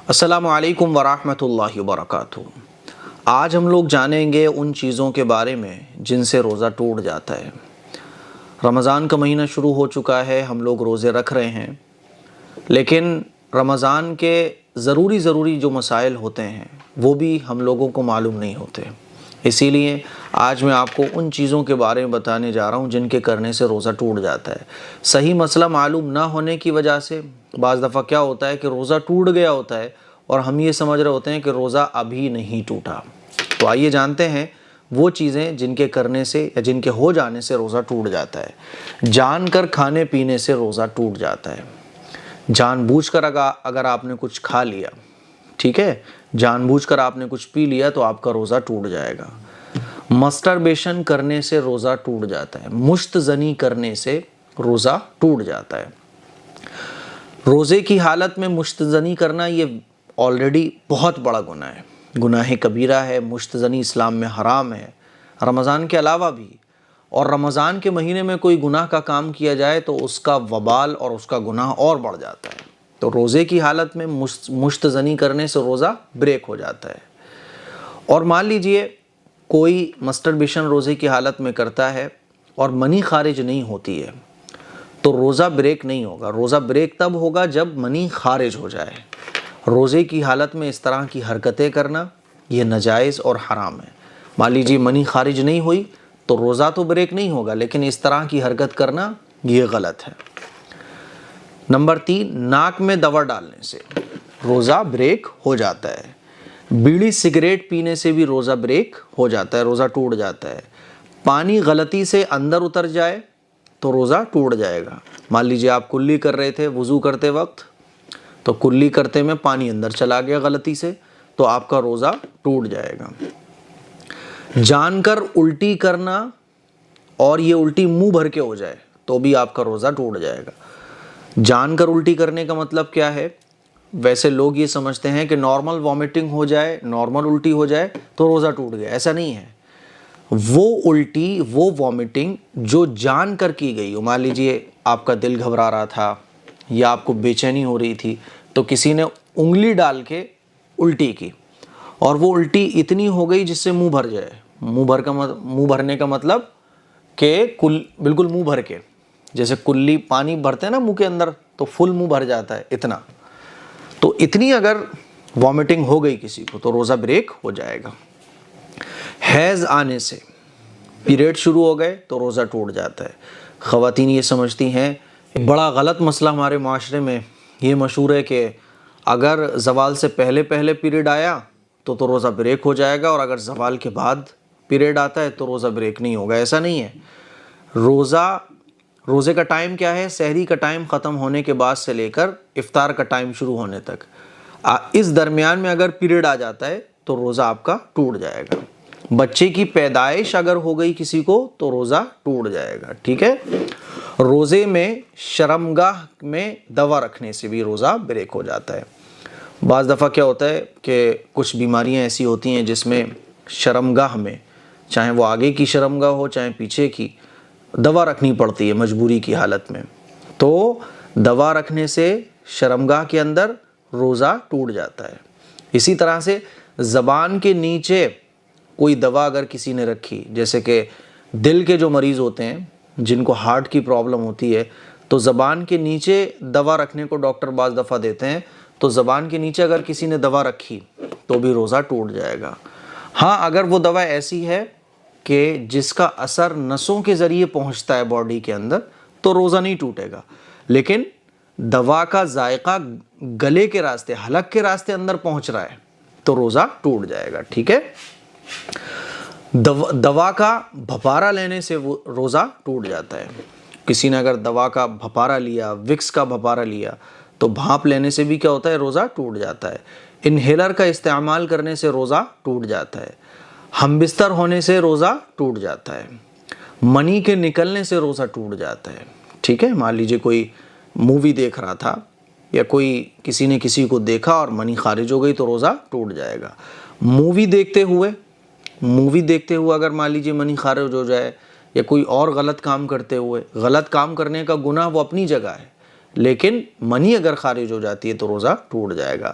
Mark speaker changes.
Speaker 1: السلام علیکم ورحمۃ اللہ وبرکاتہ۔ آج ہم لوگ جانیں گے ان چیزوں کے بارے میں جن سے روزہ ٹوٹ جاتا ہے۔ رمضان کا مہینہ شروع ہو چکا ہے، ہم لوگ روزے رکھ رہے ہیں، لیکن رمضان کے ضروری جو مسائل ہوتے ہیں وہ بھی ہم لوگوں کو معلوم نہیں ہوتے۔ اسی لیے آج میں آپ کو ان چیزوں کے بارے میں بتانے جا رہا ہوں جن کے کرنے سے روزہ ٹوٹ جاتا ہے۔ صحیح مسئلہ معلوم نہ ہونے کی وجہ سے بعض دفعہ کیا ہوتا ہے کہ روزہ ٹوٹ گیا ہوتا ہے اور ہم یہ سمجھ رہے ہوتے ہیں کہ روزہ ابھی نہیں ٹوٹا۔ تو آئیے جانتے ہیں وہ چیزیں جن کے کرنے سے یا جن کے ہو جانے سے روزہ ٹوٹ جاتا ہے۔ جان کر کھانے پینے سے روزہ ٹوٹ جاتا ہے۔ جان بوجھ کر اگر آپ نے کچھ کھا لیا، ٹھیک ہے، جان بوجھ کر آپ نے کچھ پی لیا تو آپ کا روزہ ٹوٹ جائے گا۔ مسٹربیشن کرنے سے روزہ ٹوٹ جاتا ہے۔ مشت زنی کرنے سے روزہ ٹوٹ جاتا ہے۔ روزے کی حالت میں مشت زنی کرنا یہ آلریڈی بہت بڑا گناہ ہے، گناہ کبیرہ ہے۔ مشت زنی اسلام میں حرام ہے، رمضان کے علاوہ بھی۔ اور رمضان کے مہینے میں کوئی گناہ کا کام کیا جائے تو اس کا وبال اور اس کا گناہ اور بڑھ جاتا ہے۔ تو روزے کی حالت میں مشت زنی کرنے سے روزہ بریک ہو جاتا ہے۔ اور مان لیجئے کوئی مسٹربیشن روزے کی حالت میں کرتا ہے اور منی خارج نہیں ہوتی ہے تو روزہ بریک نہیں ہوگا۔ روزہ بریک تب ہوگا جب منی خارج ہو جائے۔ روزے کی حالت میں اس طرح کی حرکتیں کرنا یہ ناجائز اور حرام ہے۔ مان لیجیے منی خارج نہیں ہوئی تو روزہ تو بریک نہیں ہوگا، لیکن اس طرح کی حرکت کرنا یہ غلط ہے۔ نمبر 3، ناک میں دوا ڈالنے سے روزہ بریک ہو جاتا ہے۔ بیڑی سگریٹ پینے سے بھی روزہ بریک ہو جاتا ہے، روزہ ٹوٹ جاتا ہے۔ پانی غلطی سے اندر اتر جائے تو روزہ ٹوٹ جائے گا۔ مان لیجیے آپ کلی کر رہے تھے وضو کرتے وقت، تو کلی کرتے میں پانی اندر چلا گیا غلطی سے تو آپ کا روزہ ٹوٹ جائے گا۔ جان کر الٹی کرنا اور یہ الٹی منہ بھر کے ہو جائے تو بھی آپ کا روزہ ٹوٹ جائے گا۔ جان کر الٹی کرنے کا مطلب کیا ہے؟ ویسے لوگ یہ سمجھتے ہیں کہ نارمل وامٹنگ ہو جائے، نارمل الٹی ہو جائے تو روزہ ٹوٹ گیا۔ ایسا نہیں ہے۔ وہ الٹی، وہ وامٹنگ جو جان کر کی گئی، مان لیجیے آپ کا دل گھبرا رہا تھا یا آپ کو بے چینی ہو رہی تھی تو کسی نے انگلی ڈال کے الٹی کی اور وہ الٹی اتنی ہو گئی جس سے منہ بھر جائے۔ منہ بھرنے کا مطلب کہ بالکل منہ بھر کے، جیسے کلی پانی بھرتے ہیں نا منہ کے اندر تو فل منہ بھر جاتا ہے، اتنا۔ تو اتنی اگر وامٹنگ ہو گئی کسی کو تو روزہ بریک ہو جائے گا۔ حیض آنے سے، پیریڈ شروع ہو گئے تو روزہ ٹوٹ جاتا ہے۔ خواتین یہ سمجھتی ہیں، بڑا غلط مسئلہ ہمارے معاشرے میں یہ مشہور ہے کہ اگر زوال سے پہلے پیریڈ آیا تو روزہ بریک ہو جائے گا، اور اگر زوال کے بعد پیریڈ آتا ہے تو روزہ بریک نہیں ہوگا۔ ایسا نہیں ہے۔ روزے کا ٹائم کیا ہے؟ سحری کا ٹائم ختم ہونے کے بعد سے لے کر افطار کا ٹائم شروع ہونے تک، اس درمیان میں اگر پیریڈ آ جاتا ہے تو روزہ آپ کا ٹوٹ جائے گا۔ بچے کی پیدائش اگر ہو گئی کسی کو تو روزہ ٹوٹ جائے گا، ٹھیک ہے۔ روزے میں شرمگاہ میں دوا رکھنے سے بھی روزہ بریک ہو جاتا ہے۔ بعض دفعہ کیا ہوتا ہے کہ کچھ بیماریاں ایسی ہوتی ہیں جس میں شرمگاہ میں، چاہے وہ آگے کی شرمگاہ ہو چاہے پیچھے کی، دوا رکھنی پڑتی ہے مجبوری کی حالت میں، تو دوا رکھنے سے شرمگاہ کے اندر روزہ ٹوٹ جاتا ہے۔ اسی طرح سے زبان کے نیچے کوئی دوا اگر کسی نے رکھی، جیسے کہ دل کے جو مریض ہوتے ہیں جن کو ہارٹ کی پرابلم ہوتی ہے تو زبان کے نیچے دوا رکھنے کو ڈاکٹر بعض دفعہ دیتے ہیں، تو زبان کے نیچے اگر کسی نے دوا رکھی تو بھی روزہ ٹوٹ جائے گا۔ ہاں، اگر وہ دوا ایسی ہے کہ جس کا اثر نسوں کے ذریعے پہنچتا ہے باڈی کے اندر تو روزہ نہیں ٹوٹے گا، لیکن دوا کا ذائقہ گلے کے راستے، حلق کے راستے اندر پہنچ رہا ہے تو روزہ ٹوٹ جائے گا، ٹھیک ہے۔ دوا کا بھپارا لینے سے وہ روزہ ٹوٹ جاتا ہے۔ کسی نے اگر دوا کا بھپارا لیا، وکس کا بھپارا لیا تو بھاپ لینے سے بھی کیا ہوتا ہے؟ روزہ ٹوٹ جاتا ہے۔ انہیلر کا استعمال کرنے سے روزہ ٹوٹ جاتا ہے۔ ہم بستر ہونے سے روزہ ٹوٹ جاتا ہے۔ منی کے نکلنے سے روزہ ٹوٹ جاتا ہے، ٹھیک ہے۔ مان لیجیے کوئی مووی دیکھ رہا تھا یا کسی نے کسی کو دیکھا اور منی خارج ہو گئی تو روزہ ٹوٹ جائے گا۔ مووی دیکھتے ہوئے اگر مان لیجیے منی خارج ہو جائے، یا کوئی اور غلط کام کرتے ہوئے، غلط کام کرنے کا گناہ وہ اپنی جگہ ہے، لیکن منی اگر خارج ہو جاتی ہے تو روزہ ٹوٹ جائے گا۔